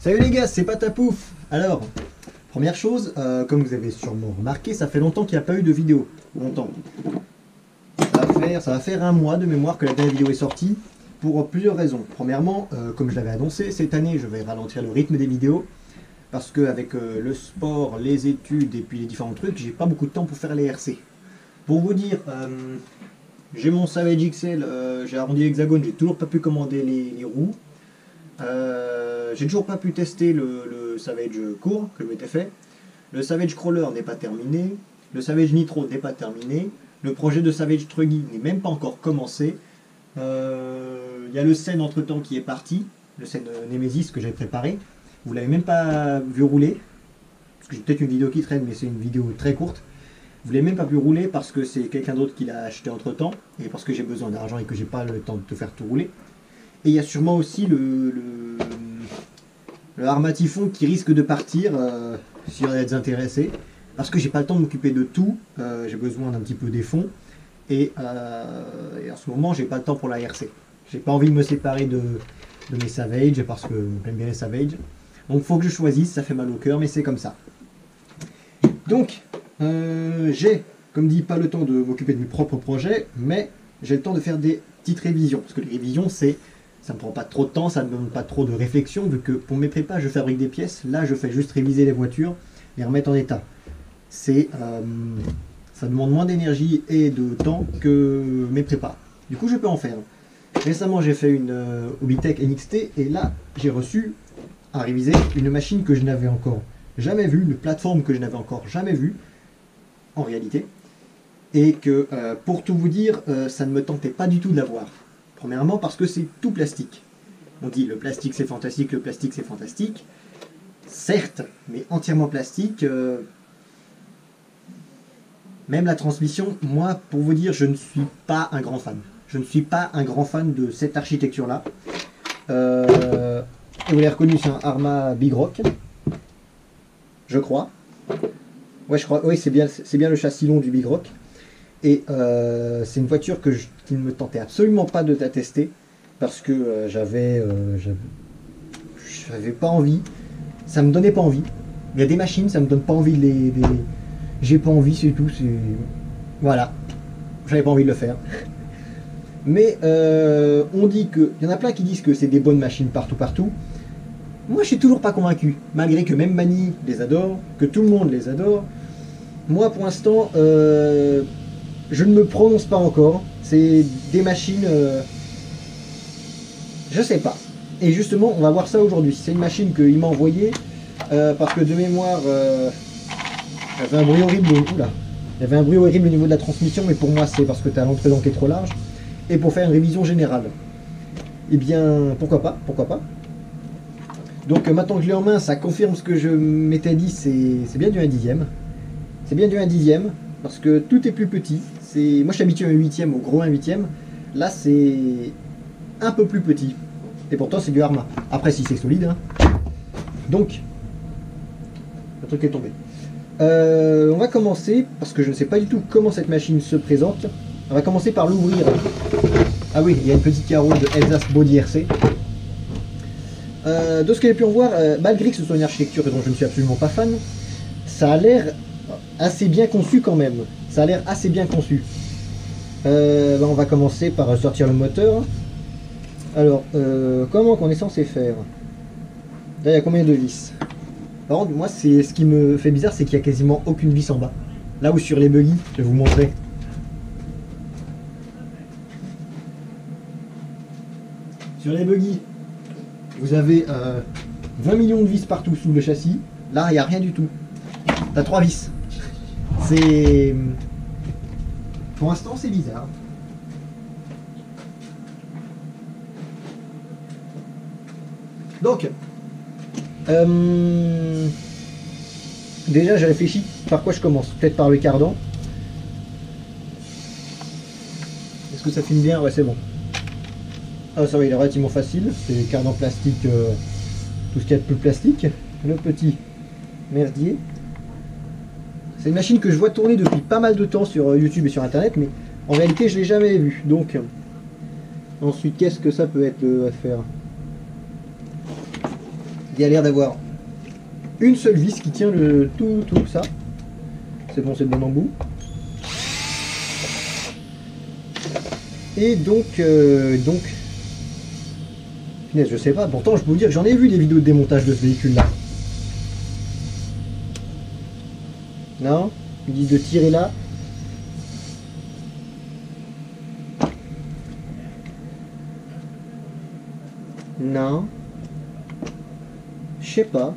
Salut les gars, c'est Patapouf. Alors, première chose, comme vous avez sûrement remarqué, ça fait longtemps qu'il n'y a pas eu de vidéo. Longtemps. Ça va faire un mois de mémoire que la dernière vidéo est sortie, pour plusieurs raisons. Premièrement, comme je l'avais annoncé, cette année je vais ralentir le rythme des vidéos, parce qu'avec le sport, les études et puis les différents trucs, j'ai pas beaucoup de temps pour faire les RC. Pour vous dire, j'ai mon Savage XL, j'ai arrondi l'hexagone, j'ai toujours pas pu commander les roues. J'ai toujours pas pu tester le Savage court que je m'étais fait. Le Savage Crawler n'est pas terminé. Le Savage Nitro n'est pas terminé. Le projet de Savage Truggy n'est même pas encore commencé. Il y a le Sen entre temps qui est parti. Le Sen Nemesis que j'ai préparé. Vous l'avez même pas vu rouler. Parce que j'ai peut-être une vidéo qui traîne, mais c'est une vidéo très courte. Vous l'avez même pas vu rouler parce que c'est quelqu'un d'autre qui l'a acheté entre temps. Et parce que j'ai besoin d'argent et que j'ai pas le temps de te faire tout rouler. Et il y a sûrement aussi le Arma Typhon qui risque de partir s'il y en a des intéressés. Parce que j'ai pas le temps de m'occuper de tout. J'ai besoin d'un petit peu des fonds. Et en ce moment, j'ai pas le temps pour la RC. J'ai pas envie de me séparer de mes Savage parce que j'aime bien les Savage. Donc il faut que je choisisse, ça fait mal au cœur, mais c'est comme ça. Donc, j'ai, comme dit, pas le temps de m'occuper de mes propres projets, mais j'ai le temps de faire des petites révisions. Parce que les révisions, ça me prend pas trop de temps, ça ne me demande pas trop de réflexion, vu que pour mes prépas, je fabrique des pièces. Là, je fais juste réviser les voitures, les remettre en état. Ça demande moins d'énergie et de temps que mes prépas. Du coup, je peux en faire. Récemment, j'ai fait une Hobbytech NXT, et là, j'ai reçu à réviser une machine que je n'avais encore jamais vue, une plateforme que je n'avais encore jamais vue, en réalité. Et que, pour tout vous dire, ça ne me tentait pas du tout de l'avoir. Premièrement parce que c'est tout plastique. On dit le plastique c'est fantastique, le plastique c'est fantastique. Certes, mais entièrement plastique. Même la transmission, moi, pour vous dire, je ne suis pas un grand fan. Je ne suis pas un grand fan de cette architecture-là. Vous l'avez reconnu, c'est un Arma Big Rock. Je crois. Ouais, je crois. Oui, c'est bien le châssis long du Big Rock. Et c'est une voiture qui ne me tentait absolument pas de la tester parce que j'avais pas envie, ça me donnait pas envie. Il y a des machines, ça me donne pas envie de les... J'ai pas envie, c'est tout. Voilà, j'avais pas envie de le faire. Mais on dit que, il y en a plein qui disent que c'est des bonnes machines partout. Moi, je suis toujours pas convaincu, malgré que même Mani les adore, que tout le monde les adore. Moi, pour l'instant, je ne me prononce pas encore. C'est des machines... je sais pas. Et justement, on va voir ça aujourd'hui. C'est une machine qu'il m'a envoyée. Parce que de mémoire... il y avait un bruit horrible. Oula. Il y avait un bruit horrible au niveau de la transmission. Mais pour moi, c'est parce que tu as l'entrée d'encre qui est trop large. Et pour faire une révision générale. Eh bien, pourquoi pas. Pourquoi pas. Donc maintenant que je l'ai en main, ça confirme ce que je m'étais dit. C'est bien du 1/10. C'est bien du 1/10. Parce que tout est plus petit. Moi je suis habitué à un 8e, au gros 1/8. Là c'est un peu plus petit. Et pourtant c'est du Arma. Après si c'est solide. Hein. Donc, le truc est tombé. On va commencer, parce que je ne sais pas du tout comment cette machine se présente. On va commencer par l'ouvrir. Ah oui, il y a une petite carreau de Elsace Body RC. De ce que j'ai pu en voir, malgré que ce soit une architecture dont je ne suis absolument pas fan, ça a l'air assez bien conçu quand même. Ça a l'air assez bien conçu. On va commencer par sortir le moteur. Alors, comment qu'on est censé faire? Là, il y a combien de vis? Par contre, moi, ce qui me fait bizarre, c'est qu'il n'y a quasiment aucune vis en bas. Là où sur les buggy, je vais vous montrer. Sur les buggy, vous avez 20 millions de vis partout sous le châssis. Là, il n'y a rien du tout. T'as 3 vis. C'est... Pour l'instant, c'est bizarre. Donc, déjà, j'ai réfléchi par quoi je commence. Peut-être par le cardan. Est-ce que ça filme bien? Ouais, c'est bon. Ah, ça va, il est relativement facile. C'est cardan plastique, tout ce qu'il y a de plus plastique. Le petit merdier. C'est une machine que je vois tourner depuis pas mal de temps sur YouTube et sur internet, mais en réalité je l'ai jamais vue. Donc ensuite, qu'est-ce que ça peut être à faire? il y a l'air d'avoir une seule vis qui tient le tout ça. C'est bon, c'est le bon embout. Et donc, punaise, je sais pas, pourtant je peux vous dire que j'en ai vu des vidéos de démontage de ce véhicule là. Non? Ils disent de tirer là. Non. Je sais pas.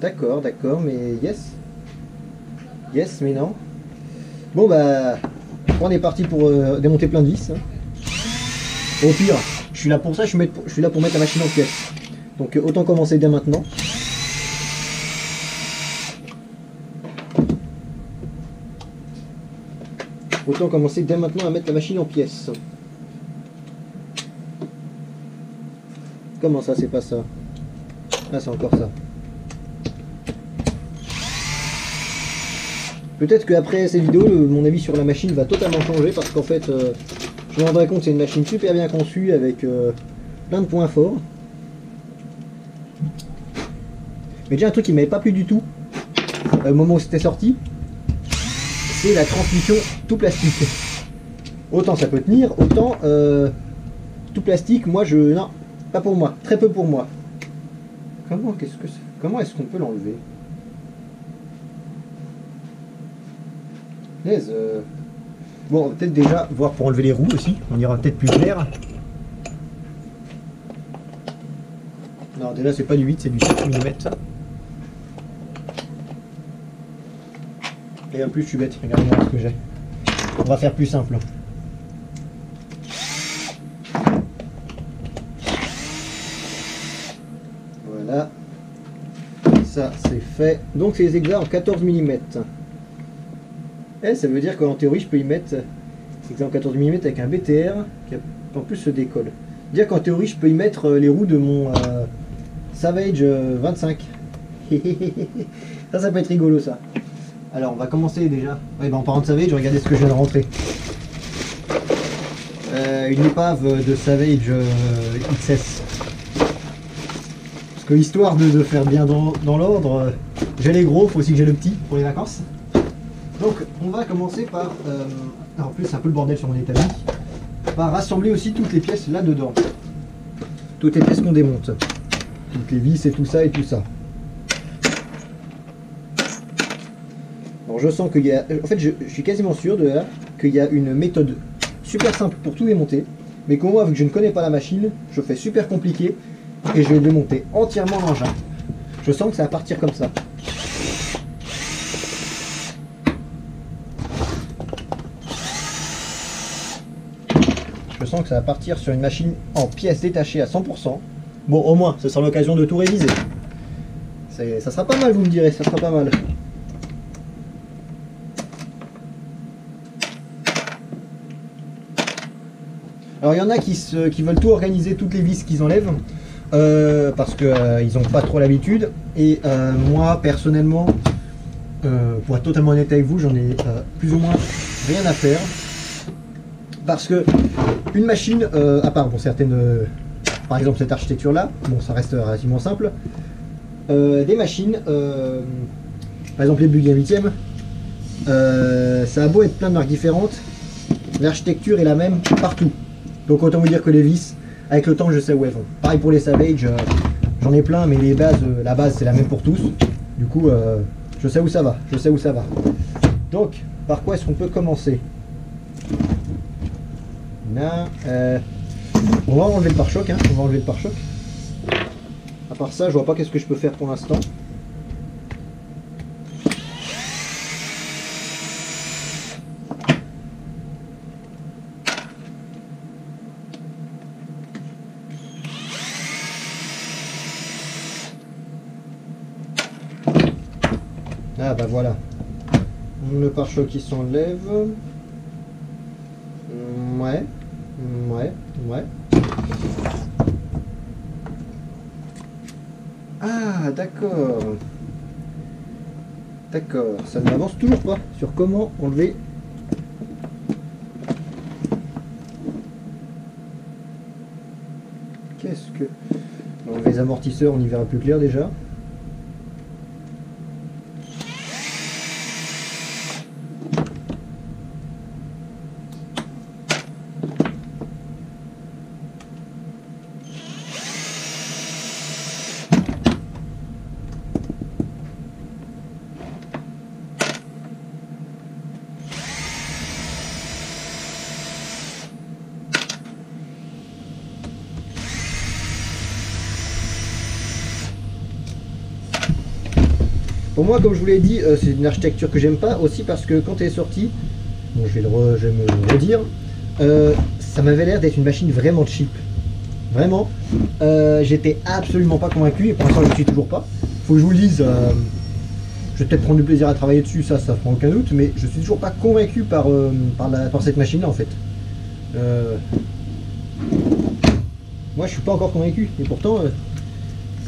D'accord, mais yes. Yes, mais non. Bon bah, on est parti pour démonter plein de vis. Hein. Au pire, je suis là pour ça, je suis là pour mettre la machine en pièces. Donc autant commencer dès maintenant. Autant commencer dès maintenant à mettre la machine en pièces. Comment ça, c'est pas ça? Ah, c'est encore ça. Peut-être qu'après cette vidéo, mon avis sur la machine va totalement changer parce qu'en fait, je me rendrai compte que c'est une machine super bien conçue avec plein de points forts. Mais déjà un truc qui m'avait pas plu du tout au moment où c'était sorti, c'est la transmission tout plastique. Autant ça peut tenir, autant tout plastique, moi je... Non, pas pour moi, très peu pour moi. Comment est-ce qu'on peut l'enlever? Bon, peut-être déjà voir pour enlever les roues aussi, on ira peut-être plus clair. Non, déjà c'est pas du 8, c'est du 7 mm. Et en plus je suis bête, regardez-moi ce que j'ai. On va faire plus simple. Voilà. Ça c'est fait. Donc c'est les aiguilles en 14 mm. Ça veut dire qu'en théorie je peux y mettre en 14 mm avec un BTR qui en plus se décolle. Dire qu'en théorie je peux y mettre les roues de mon Savage 25. Ça peut être rigolo ça. Alors on va commencer déjà. Ouais, en parlant de Savage, regardez ce que je viens de rentrer. Une épave de Savage XS. Parce que histoire de faire bien dans l'ordre, j'ai les gros, faut aussi que j'ai le petit pour les vacances. Donc on va commencer par, en plus c'est un peu le bordel sur mon établi, par rassembler aussi toutes les pièces là-dedans. Toutes les pièces qu'on démonte. Toutes les vis et tout ça et tout ça. Bon, je sens qu'il y a... En fait je suis quasiment sûr de là qu'il y a une méthode super simple pour tout démonter. Mais que moi, vu que je ne connais pas la machine, je fais super compliqué et je vais démonter entièrement l'engin. Je sens que ça va partir comme ça. Je sens que ça va partir sur une machine en pièces détachées à 100%. Bon, au moins, ce sera l'occasion de tout réviser. Ça sera pas mal, vous me direz, ça sera pas mal. Alors, il y en a qui veulent tout organiser, toutes les vis qu'ils enlèvent, parce qu'ils n'ont pas trop l'habitude. Et moi, personnellement, pour être totalement honnête avec vous, j'en ai plus ou moins rien à faire. Parce que une machine, à part bon, certaines, par exemple cette architecture là, bon ça reste relativement simple, des machines, par exemple les Buggy 8ème, ça a beau être plein de marques différentes, l'architecture est la même partout. Donc autant vous dire que les vis, avec le temps je sais où elles vont. Pareil pour les Savage, j'en ai plein mais les bases, la base c'est la même pour tous. Du coup je sais où ça va, Donc par quoi est-ce qu'on peut commencer? Là, on va enlever le pare-choc, hein, À part ça, je vois pas qu'est-ce que je peux faire pour l'instant. Ah bah voilà. Le pare-choc qui s'enlève. Ouais. Ah, d'accord. D'accord, ça ne m'avance toujours pas sur comment enlever. qu'est-ce que... On enlève les amortisseurs, on y verra plus clair déjà. Pour moi, comme je vous l'ai dit, c'est une architecture que j'aime pas, aussi parce que quand elle est sortie, bon, je vais me le redire, ça m'avait l'air d'être une machine vraiment cheap. Vraiment. J'étais absolument pas convaincu, et pour l'instant je ne suis toujours pas. Faut que je vous le dise, je vais peut-être prendre du plaisir à travailler dessus, ça prend aucun doute, mais je suis toujours pas convaincu par cette machine-là en fait. Moi je suis pas encore convaincu, et pourtant,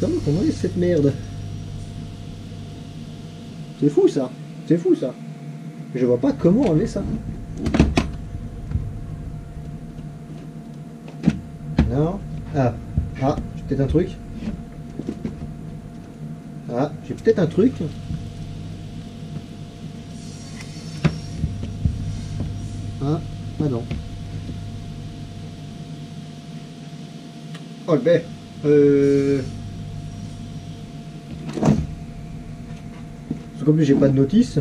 comment est cette merde? C'est fou ça, c'est fou ça. Je vois pas comment enlever ça. Non. J'ai peut-être un truc. J'ai peut-être un truc. Non. Oh ben. Comme plus j'ai pas de notice.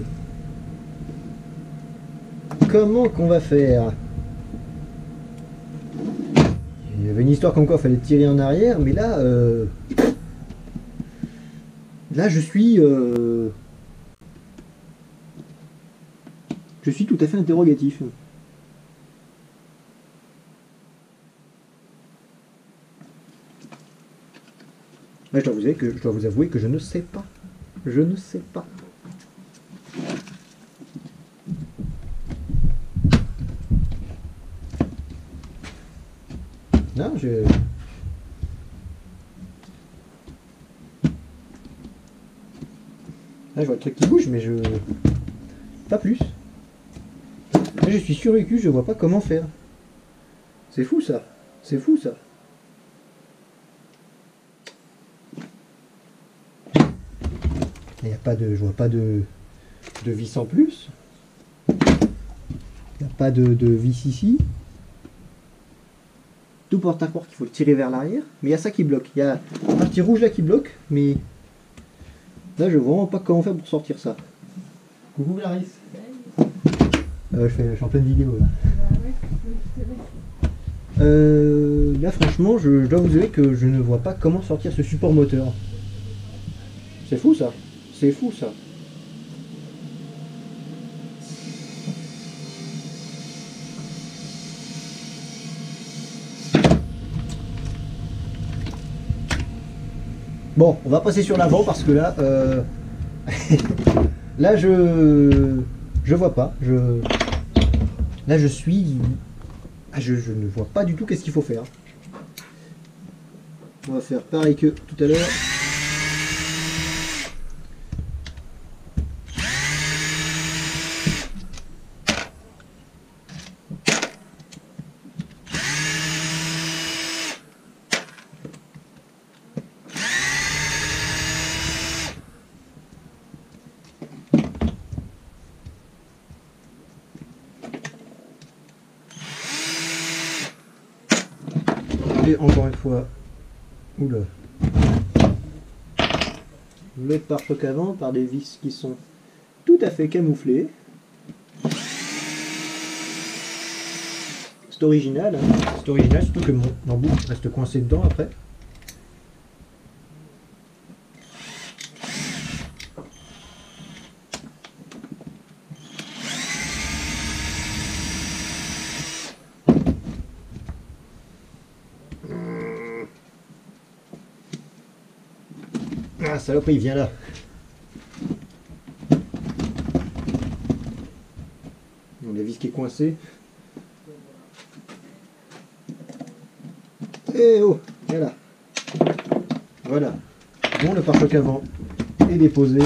Comment qu'on va faire? Il y avait une histoire comme quoi il fallait tirer en arrière, mais là, je suis tout à fait interrogatif. Là, je dois vous avouer que je ne sais pas. Je ne sais pas. Non, je... Là, je vois le truc qui bouge, mais je... Pas plus. Là, je suis sur le cul, je vois pas comment faire. C'est fou, ça. C'est fou, ça. Il n'y a pas de... Je vois pas de vis en plus. Il n'y a pas de vis ici. Tout porte à croire qu'il faut le tirer vers l'arrière, mais il y a ça qui bloque. Il y a la partie rouge là qui bloque, mais là je vois vraiment pas comment faire pour sortir ça. Coucou Clarisse. Je suis en pleine vidéo là. Là franchement je dois vous avouer que je ne vois pas comment sortir ce support moteur. C'est fou ça. C'est fou ça. Bon, on va passer sur l'avant parce que là, là je vois pas. Là je suis, je ne vois pas du tout qu'est-ce qu'il faut faire. On va faire pareil que tout à l'heure. Et encore une fois, oula, le pare-choc avant par des vis qui sont tout à fait camouflées. C'est original, hein. C'est original, surtout que mon embout reste coincé dedans après. Ah, salope, il vient là. On a la vis qui est coincée. Et oh, voilà. Voilà. Bon, le pare-choc avant est déposé.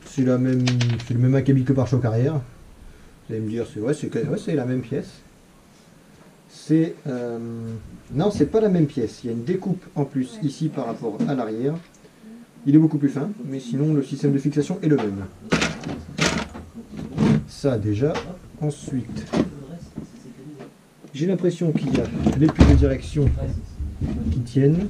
C'est le même acabit que le pare-choc arrière. Vous allez me dire, c'est la même pièce. C'est... non, c'est pas la même pièce. Il y a une découpe en plus ici par rapport à l'arrière. Il est beaucoup plus fin, mais sinon le système de fixation est le même. Ça déjà. Ensuite, j'ai l'impression qu'il y a les puits de direction qui tiennent.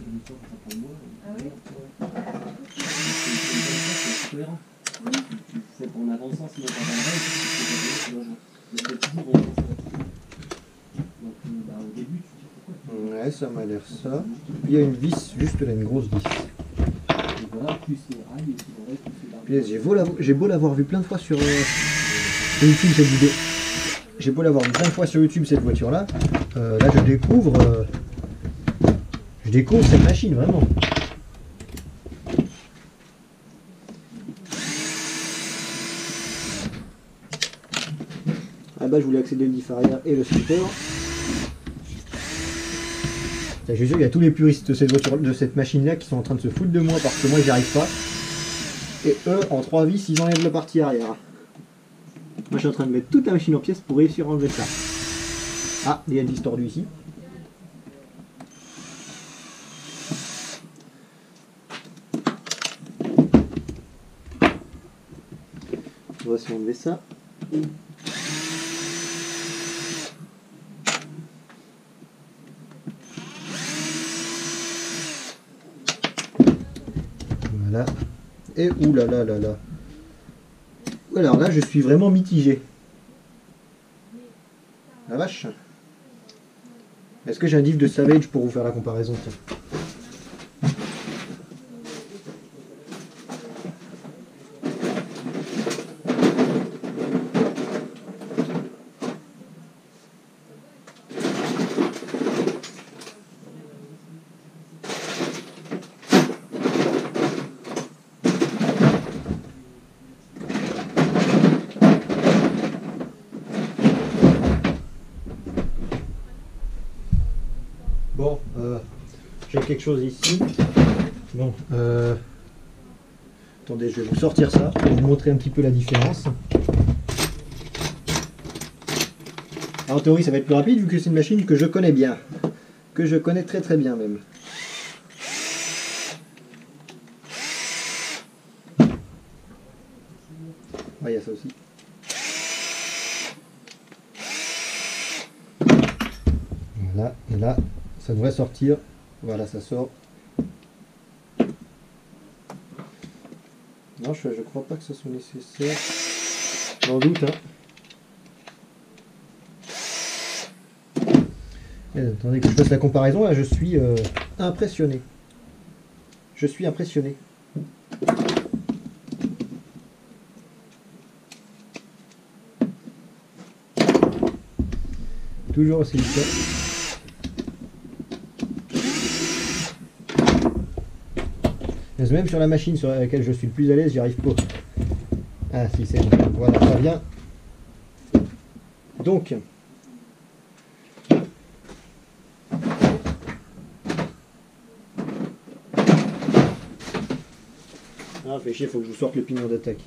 Ouais, ça m'a l'air ça. Il y a une vis, juste là, une grosse vis. J'ai beau l'avoir vu plein de fois sur YouTube cette vidéo. J'ai beau l'avoir vu plein de fois sur YouTube cette voiture là. Là je découvre cette machine vraiment. À la base je voulais accéder le diff arrière et le skipper. Je suis sûr qu'il y a tous les puristes de cette voiture, de cette machine là qui sont en train de se foutre de moi parce que moi j'y arrive pas. Et eux en 3 vis ils enlèvent la partie arrière. Moi je suis en train de mettre toute la machine en pièces pour réussir à enlever ça. Ah, il y a une vis tordue ici. On va essayer d'enlever ça. Voilà. Et oulala là là. Alors là, je suis vraiment mitigé. La vache. Est-ce que j'ai un diff de Savage pour vous faire la comparaison? Bon, j'ai quelque chose ici. Bon, attendez, je vais vous sortir ça pour vous montrer un petit peu la différence. Alors, en théorie, ça va être plus rapide vu que c'est une machine que je connais bien. Que je connais très très bien même. Ah, il y a ça aussi. Voilà, et là, ça devrait sortir. Voilà, ça sort. Non, je crois pas que ce soit nécessaire. J'en doute, hein. Et attendez que je fasse la comparaison. Là, je suis impressionné. Je suis impressionné. Toujours aussi vite. Même sur la machine sur laquelle je suis le plus à l'aise, j'y arrive pas. Ah si, c'est bon. Voilà, ça vient. Donc. Ah, fait chier, il faut que je vous sorte le pignon d'attaque.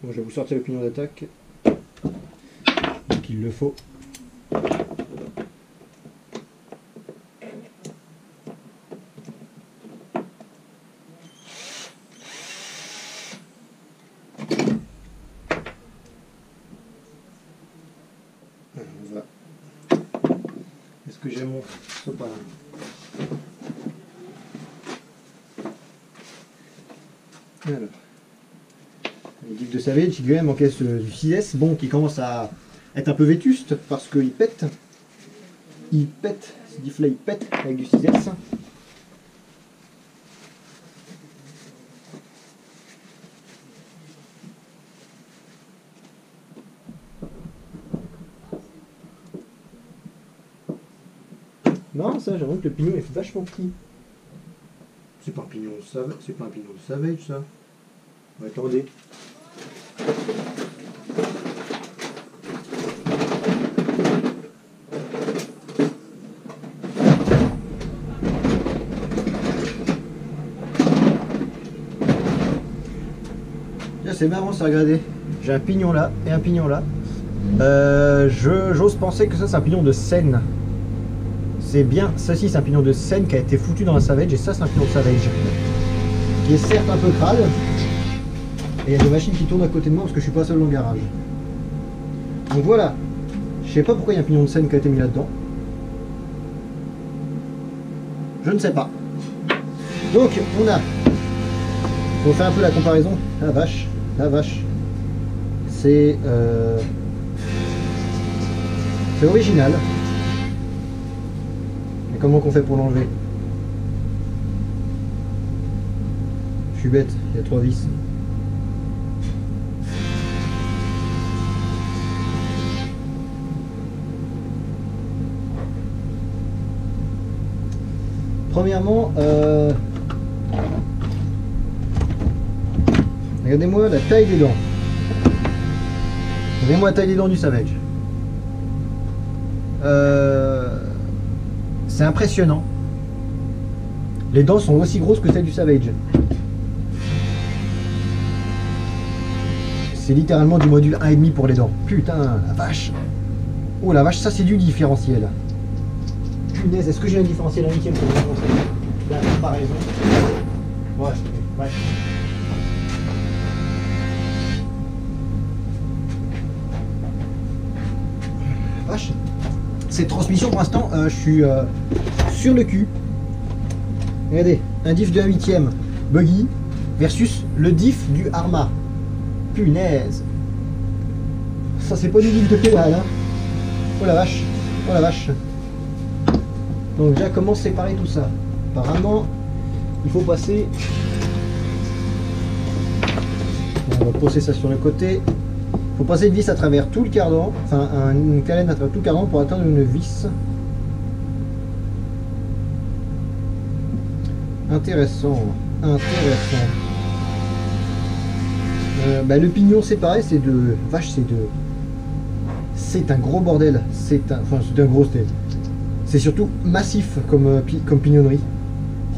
Bon, je vais vous sortir le pignon d'attaque. Donc il le faut. Est-ce que j'ai mon sopalin? Alors, les diff de Savage, il quand même en caisse du 6S, bon, qui commence à être un peu vétuste parce qu'il pète. Il pète, ce diff là il pète avec du 6S. Non, ça, j'avoue que le pignon est vachement petit. C'est pas un pignon de Savage, c'est pas un pignon de Savage, ça. Attendez. C'est marrant ça, regardez. J'ai un pignon là et un pignon là. J'ose penser que ça c'est un pignon de Seine. C'est bien, ceci c'est un pignon de Seine qui a été foutu dans la Savage, et ça c'est un pignon de Savage. Qui est certes un peu crade, et il y a des machines qui tournent à côté de moi parce que je suis pas seul dans le garage. Donc voilà, je sais pas pourquoi il y a un pignon de Seine qui a été mis là-dedans. Je ne sais pas. Donc on a, faut faire un peu la comparaison. La vache, c'est original. Mais comment qu'on fait pour l'enlever? Je suis bête, il y a 3 vis. Premièrement, regardez-moi la taille des dents. Regardez-moi la taille des dents du Savage. C'est impressionnant. Les dents sont aussi grosses que celles du Savage. C'est littéralement du module 1,5 pour les dents. Putain, la vache. Oh la vache, ça c'est du différentiel. Punaise, est-ce que j'ai un différentiel à nickel pour la comparaison? Ouais. Vache. Cette transmission pour l'instant, je suis sur le cul. Regardez, un diff de 1/8 buggy versus le diff du Arma. Punaise. Ça c'est pas du diff de pédale, hein. Oh la vache. Oh la vache. Donc déjà comment séparer tout ça? Apparemment il faut passer, on va poser ça sur le côté, il faut passer une vis à travers tout le cardan, enfin une calène à travers tout le cardan pour atteindre une vis. Intéressant. Le pignon c'est pareil, c'est de vache, c'est un gros bordel, c'est un gros style. C'est surtout massif comme pignonnerie.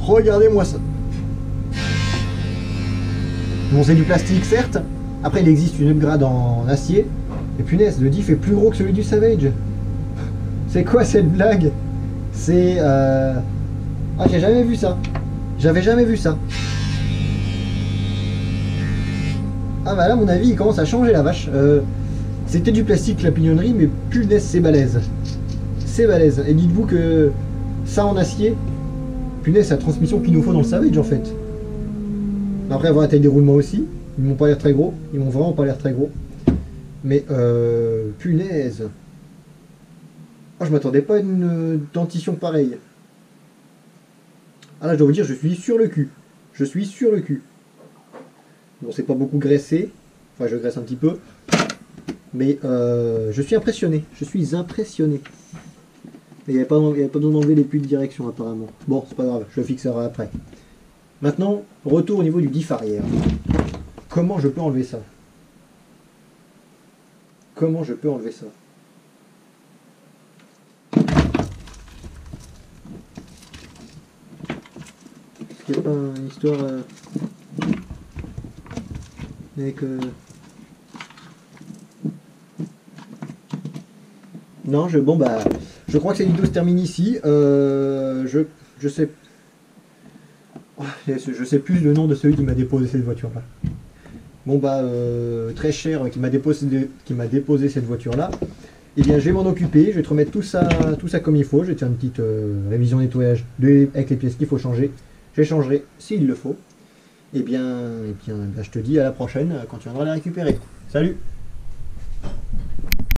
Regardez-moi ça. Bon, c'est du plastique certes. Après, il existe une upgrade en acier. Et punaise, le diff est plus gros que celui du Savage. C'est quoi cette blague? C'est... Ah, j'ai jamais vu ça. J'avais jamais vu ça. Ah bah là, à mon avis, il commence à changer la vache. C'était du plastique la pignonnerie, mais punaise, c'est balèze. C'est balèze. Et dites-vous que ça en acier, punaise, c'est la transmission qu'il nous faut dans le Savage en fait. Après avoir la taille des roulements aussi, ils m'ont pas l'air très gros, ils m'ont vraiment pas l'air très gros. Mais punaise. Oh, je m'attendais pas à une dentition pareille. Ah là, je dois vous dire, je suis sur le cul. Je suis sur le cul. Bon, c'est pas beaucoup graissé. Enfin, je graisse un petit peu. Mais je suis impressionné. Je suis impressionné. Il n'y avait pas besoin d'enlever les puits de direction apparemment. Bon, c'est pas grave, je le fixerai après. Maintenant, retour au niveau du diff arrière. Comment je peux enlever ça? Comment je peux enlever ça? Est-ce qu'il n'y a pas une histoire avec... Non, bon bah... Je crois que cette vidéo se termine ici. Je sais plus le nom de celui qui m'a déposé cette voiture là. Bon bah très cher qui m'a déposé cette voiture là. Eh bien je vais m'en occuper, je vais te remettre tout ça comme il faut. Je vais te faire une petite révision nettoyage avec les pièces qu'il faut changer. Je les changerai s'il le faut. Et bien, je te dis à la prochaine quand tu viendras les récupérer. Salut!